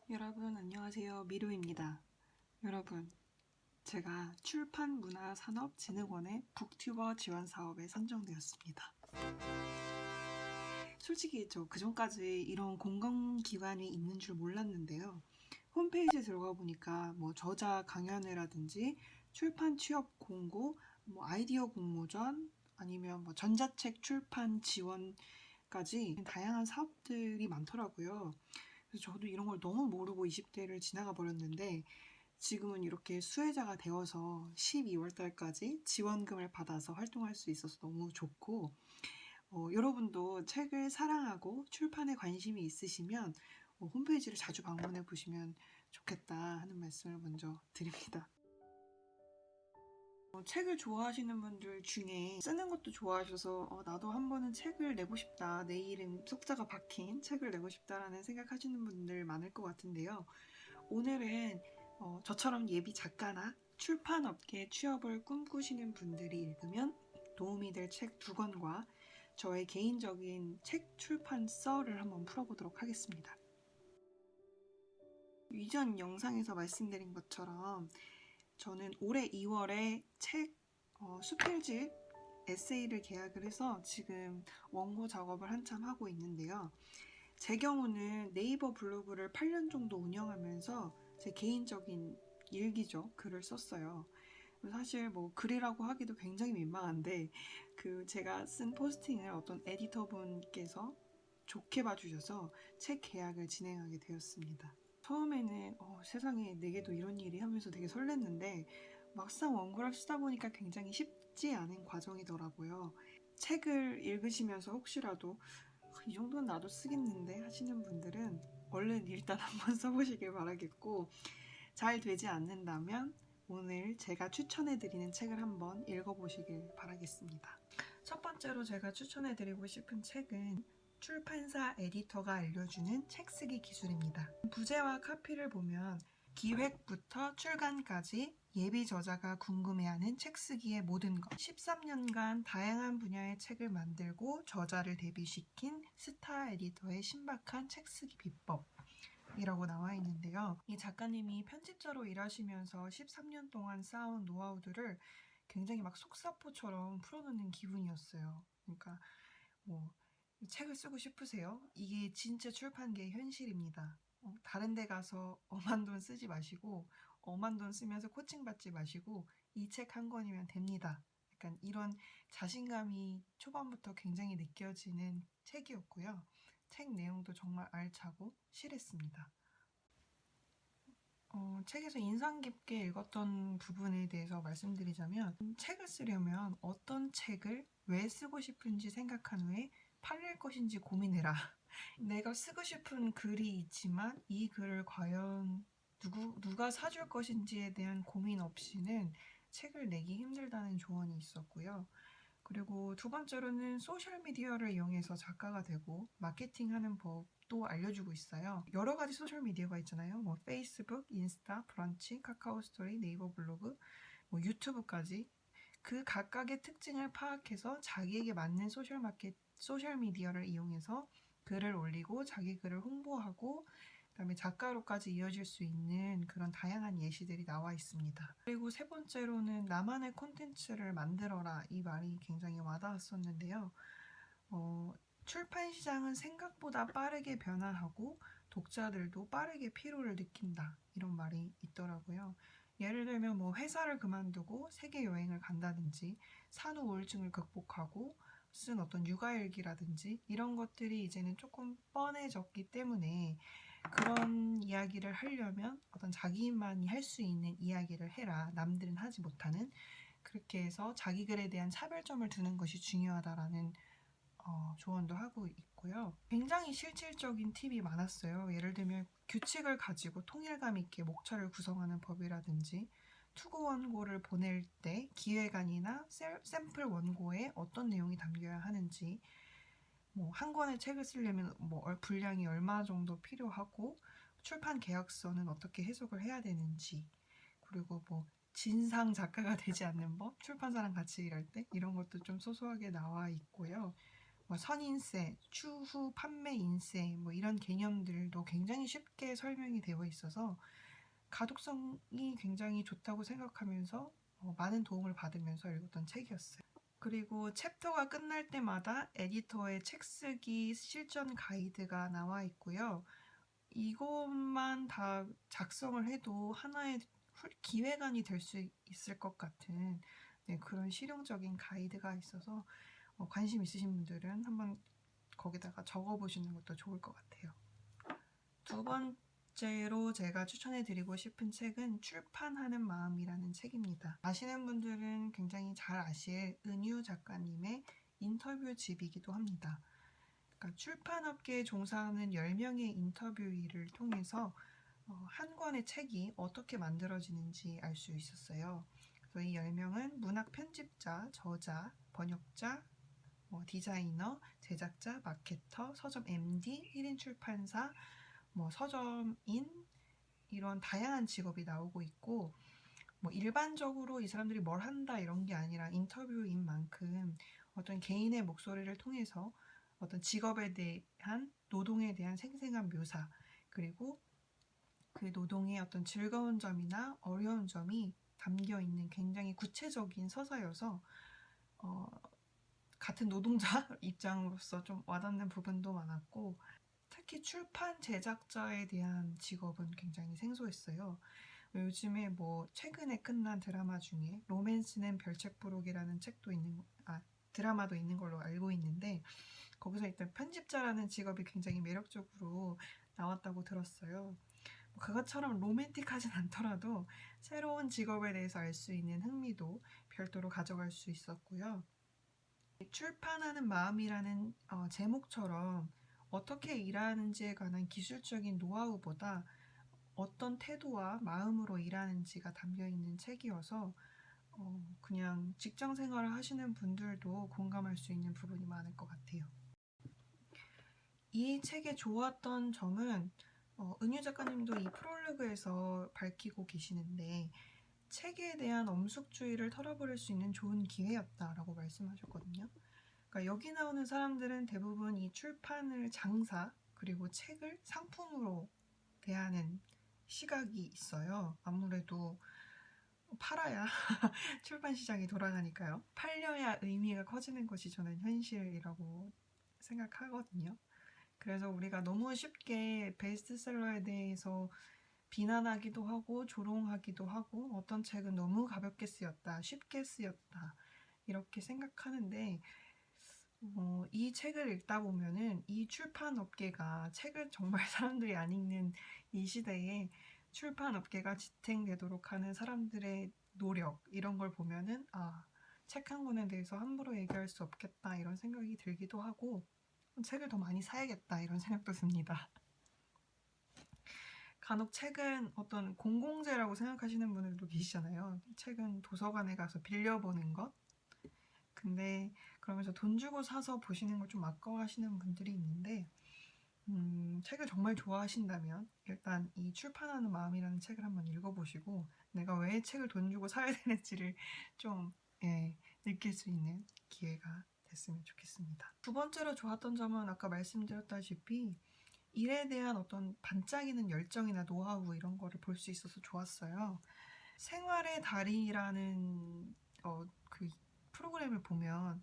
여러분 안녕하세요. 미루입니다. 여러분, 제가 출판문화산업진흥원의 북튜버 지원 사업에 선정되었습니다. 솔직히 저 그전까지 이런 공공기관이 있는 줄 몰랐는데요. 홈페이지에 들어가 보니까 뭐 저자 강연회라든지 출판 취업 공고, 뭐 아이디어 공모전, 아니면 뭐 전자책 출판 지원까지 다양한 사업들이 많더라고요. 그래서 저도 이런 걸 너무 모르고 20대를 지나가 버렸는데, 지금은 이렇게 수혜자가 되어서 12월 달까지 지원금을 받아서 활동할 수 있어서 너무 좋고, 여러분도 책을 사랑하고 출판에 관심이 있으시면 홈페이지를 자주 방문해 보시면 좋겠다 하는 말씀을 먼저 드립니다. 책을 좋아하시는 분들 중에 쓰는 것도 좋아하셔서 나도 한 번은 책을 내고 싶다, 내 이름 속자가 박힌 책을 내고 싶다라는 생각하시는 분들 많을 것 같은데요. 오늘은 저처럼 예비 작가나 출판업계 취업을 꿈꾸시는 분들이 읽으면 도움이 될 책 2권과 저의 개인적인 책 출판서를 한번 풀어보도록 하겠습니다. 이전 영상에서 말씀드린 것처럼 저는 올해 2월에 책 수필집 에세이를 계약을 해서 지금 원고 작업을 한참 하고 있는데요. 제 경우는 네이버 블로그를 8년 정도 운영하면서 제 개인적인 일기죠. 글을 썼어요. 사실 뭐 글이라고 하기도 굉장히 민망한데 제가 쓴 포스팅을 어떤 에디터분께서 좋게 봐주셔서 책 계약을 진행하게 되었습니다. 처음에는 세상에 내게도 이런 일이 하면서 되게 설렜는데 막상 원고를 쓰다 보니까 굉장히 쉽지 않은 과정이더라고요. 책을 읽으시면서 혹시라도 이 정도는 나도 쓰겠는데 하시는 분들은 얼른 일단 한번 써보시길 바라겠고, 잘 되지 않는다면 오늘 제가 추천해드리는 책을 한번 읽어보시길 바라겠습니다. 첫 번째로 제가 추천해드리고 싶은 책은 출판사 에디터가 알려주는 책쓰기 기술입니다. 부제와 카피를 보면 기획부터 출간까지 예비 저자가 궁금해하는 책쓰기의 모든 것, 13년간 다양한 분야의 책을 만들고 저자를 데뷔시킨 스타 에디터의 신박한 책쓰기 비법 이라고 나와 있는데요. 이 작가님이 편집자로 일하시면서 13년 동안 쌓아온 노하우들을 굉장히 막 속사포처럼 풀어놓는 기분이었어요. 그러니까 뭐 책을 쓰고 싶으세요? 이게 진짜 출판계의 현실입니다. 다른 데 가서 엄한 돈 쓰지 마시고 엄한 돈 쓰면서 코칭 받지 마시고 이 책 한 권이면 됩니다. 약간 이런 자신감이 초반부터 굉장히 느껴지는 책이었고요. 책 내용도 정말 알차고 실했습니다. 책에서 인상 깊게 읽었던 부분에 대해서 말씀드리자면, 책을 쓰려면 어떤 책을 왜 쓰고 싶은지 생각한 후에 팔릴 것인지 고민해라. 내가 쓰고 싶은 글이 있지만 이 글을 과연 누가 사줄 것인지에 대한 고민 없이는 책을 내기 힘들다는 조언이 있었고요. 그리고 두 번째로는 소셜미디어를 이용해서 작가가 되고 마케팅하는 법도 알려주고 있어요. 여러 가지 소셜미디어가 있잖아요. 뭐 페이스북, 인스타, 브런치, 카카오 스토리, 네이버 블로그, 뭐 유튜브까지 그 각각의 특징을 파악해서 자기에게 맞는 소셜미디어를 이용해서 글을 올리고 자기 글을 홍보하고 그다음에 작가로까지 이어질 수 있는 그런 다양한 예시들이 나와 있습니다. 그리고 세 번째로는 나만의 콘텐츠를 만들어라, 이 말이 굉장히 와닿았었는데요. 출판 시장은 생각보다 빠르게 변화하고 독자들도 빠르게 피로를 느낀다, 이런 말이 있더라고요. 예를 들면 뭐 회사를 그만두고 세계 여행을 간다든지 산후 우울증을 극복하고 쓴 어떤 육아일기라든지 이런 것들이 이제는 조금 뻔해졌기 때문에 그런 이야기를 하려면 어떤 자기만이 할 수 있는 이야기를 해라, 남들은 하지 못하는. 그렇게 해서 자기 글에 대한 차별점을 두는 것이 중요하다라는 조언도 하고 있고요. 굉장히 실질적인 팁이 많았어요. 예를 들면 규칙을 가지고 통일감 있게 목차를 구성하는 법이라든지, 투고 원고를 보낼 때 기획안이나 샘플 원고에 어떤 내용이 담겨야 하는지, 뭐 한 권의 책을 쓰려면 뭐 분량이 얼마 정도 필요하고 출판 계약서는 어떻게 해석을 해야 되는지, 그리고 뭐 진상 작가가 되지 않는 법, 출판사랑 같이 일할 때 이런 것도 좀 소소하게 나와 있고요. 뭐 선인세, 추후 판매 인세 뭐 이런 개념들도 굉장히 쉽게 설명이 되어 있어서 가독성이 굉장히 좋다고 생각하면서 많은 도움을 받으면서 읽었던 책이었어요. 그리고 챕터가 끝날 때마다 에디터의 책 쓰기 실전 가이드가 나와 있고요. 이것만 다 작성을 해도 하나의 기획안이 될 수 있을 것 같은 그런 실용적인 가이드가 있어서 관심 있으신 분들은 한번 거기다가 적어보시는 것도 좋을 것 같아요. 두 번째로 제가 추천해드리고 싶은 책은 출판하는 마음이라는 책입니다. 아시는 분들은 굉장히 잘 아실 은유 작가님의 인터뷰집이기도 합니다. 그러니까 출판업계에 종사하는 10명의 인터뷰이를 통해서 한 권의 책이 어떻게 만들어지는지 알 수 있었어요. 그래서 이 10명은 문학 편집자, 저자, 번역자, 디자이너, 제작자, 마케터, 서점 MD, 1인 출판사, 서점인 이런 다양한 직업이 나오고 있고 일반적으로 이 사람들이 뭘 한다 이런 게 아니라 인터뷰인 만큼 어떤 개인의 목소리를 통해서 어떤 직업에 대한 노동에 대한 생생한 묘사 그리고 그 노동의 어떤 즐거운 점이나 어려운 점이 담겨 있는 굉장히 구체적인 서사여서 같은 노동자 입장으로서 좀 와닿는 부분도 많았고 특히 출판 제작자에 대한 직업은 굉장히 생소했어요. 요즘에 최근에 끝난 드라마 중에 로맨스는 별책부록이라는 책도 드라마도 있는 걸로 알고 있는데 거기서 일단 편집자라는 직업이 굉장히 매력적으로 나왔다고 들었어요. 그것처럼 로맨틱하진 않더라도 새로운 직업에 대해서 알 수 있는 흥미도 별도로 가져갈 수 있었고요. 출판하는 마음이라는 제목처럼 어떻게 일하는지에 관한 기술적인 노하우보다 어떤 태도와 마음으로 일하는지가 담겨있는 책이어서 그냥 직장 생활을 하시는 분들도 공감할 수 있는 부분이 많을 것 같아요. 이 책의 좋았던 점은 은유 작가님도 이 프롤로그에서 밝히고 계시는데 책에 대한 엄숙주의를 털어버릴 수 있는 좋은 기회였다라고 말씀하셨거든요. 그러니까 여기 나오는 사람들은 대부분 이 출판을 장사 그리고 책을 상품으로 대하는 시각이 있어요. 아무래도 팔아야 출판 시장이 돌아가니까요. 팔려야 의미가 커지는 것이 저는 현실이라고 생각하거든요. 그래서 우리가 너무 쉽게 베스트셀러에 대해서 비난하기도 하고 조롱하기도 하고 어떤 책은 너무 가볍게 쓰였다, 쉽게 쓰였다 이렇게 생각하는데 이 책을 읽다 보면은 이 출판 업계가 책을 정말 사람들이 안 읽는 이 시대에 출판 업계가 지탱되도록 하는 사람들의 노력 이런 걸 보면은 책 한 권에 대해서 함부로 얘기할 수 없겠다 이런 생각이 들기도 하고 책을 더 많이 사야겠다 이런 생각도 듭니다. 간혹 책은 어떤 공공재라고 생각하시는 분들도 계시잖아요. 책은 도서관에 가서 빌려보는 것. 근데 그러면서 돈 주고 사서 보시는 걸 좀 아까워하시는 분들이 있는데 책을 정말 좋아하신다면 일단 이 출판하는 마음이라는 책을 한번 읽어보시고 내가 왜 책을 돈 주고 사야 되는지를 좀 느낄 수 있는 기회가 됐으면 좋겠습니다. 두 번째로 좋았던 점은 아까 말씀드렸다시피 일에 대한 어떤 반짝이는 열정이나 노하우 이런 거를 볼 수 있어서 좋았어요. 생활의 달인이라는 그 프로그램을 보면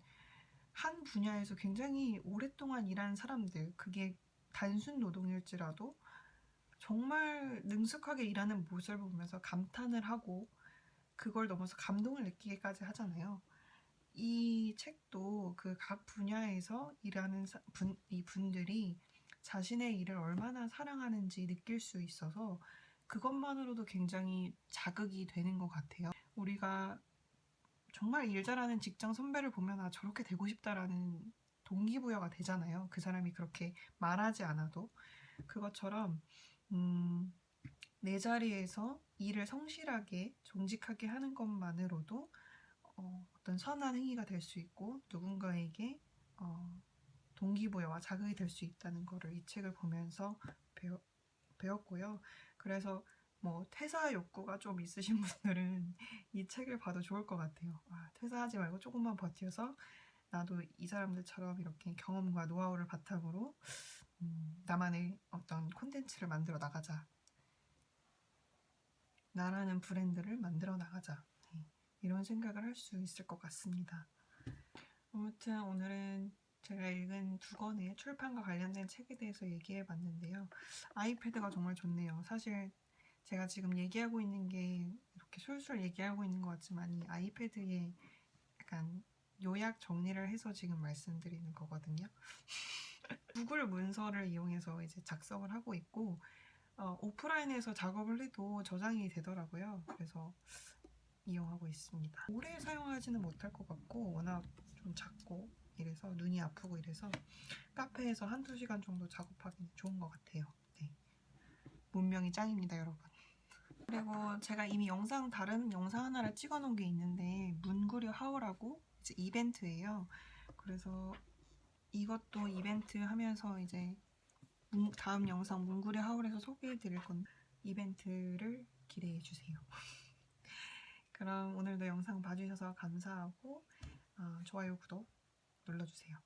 한 분야에서 굉장히 오랫동안 일한 사람들, 그게 단순 노동일지라도 정말 능숙하게 일하는 모습을 보면서 감탄을 하고 그걸 넘어서 감동을 느끼기까지 하잖아요. 이 책도 그 각 분야에서 일하는 분들이 자신의 일을 얼마나 사랑하는지 느낄 수 있어서 그것만으로도 굉장히 자극이 되는 것 같아요. 우리가 정말 일 잘하는 직장 선배를 보면 저렇게 되고 싶다라는 동기부여가 되잖아요. 그 사람이 그렇게 말하지 않아도. 그것처럼 내 자리에서 일을 성실하게 정직하게 하는 것만으로도 어떤 선한 행위가 될 수 있고 누군가에게 동기부여와 자극이 될 수 있다는 것을 이 책을 보면서 배웠고요. 그래서 뭐 퇴사 욕구가 좀 있으신 분들은 이 책을 봐도 좋을 것 같아요. 퇴사하지 말고 조금만 버텨서 나도 이 사람들처럼 이렇게 경험과 노하우를 바탕으로 나만의 어떤 콘텐츠를 만들어 나가자. 나라는 브랜드를 만들어 나가자. 네, 이런 생각을 할 수 있을 것 같습니다. 아무튼 오늘은 제가 읽은 2권의 출판과 관련된 책에 대해서 얘기해 봤는데요. 아이패드가 정말 좋네요. 사실 제가 지금 얘기하고 있는 게 이렇게 술술 얘기하고 있는 것 같지만 이 아이패드에 약간 요약 정리를 해서 지금 말씀드리는 거거든요. 구글 문서를 이용해서 이제 작성을 하고 있고 오프라인에서 작업을 해도 저장이 되더라고요. 그래서 이용하고 있습니다. 오래 사용하지는 못할 것 같고 워낙 좀 작고 이래서 눈이 아프고 이래서 카페에서 1~2시간 정도 작업하기는 좋은 것 같아요. 네. 문명이 짱입니다, 여러분. 그리고 제가 이미 다른 영상 하나를 찍어 놓은 게 있는데 문구류 하우라고 이제 이벤트예요. 그래서 이것도 이벤트 하면서 이제 다음 영상 문구류 하울에서 소개해 드릴 건데 이벤트를 기대해 주세요. 그럼 오늘도 영상 봐주셔서 감사하고 좋아요, 구독 눌러주세요.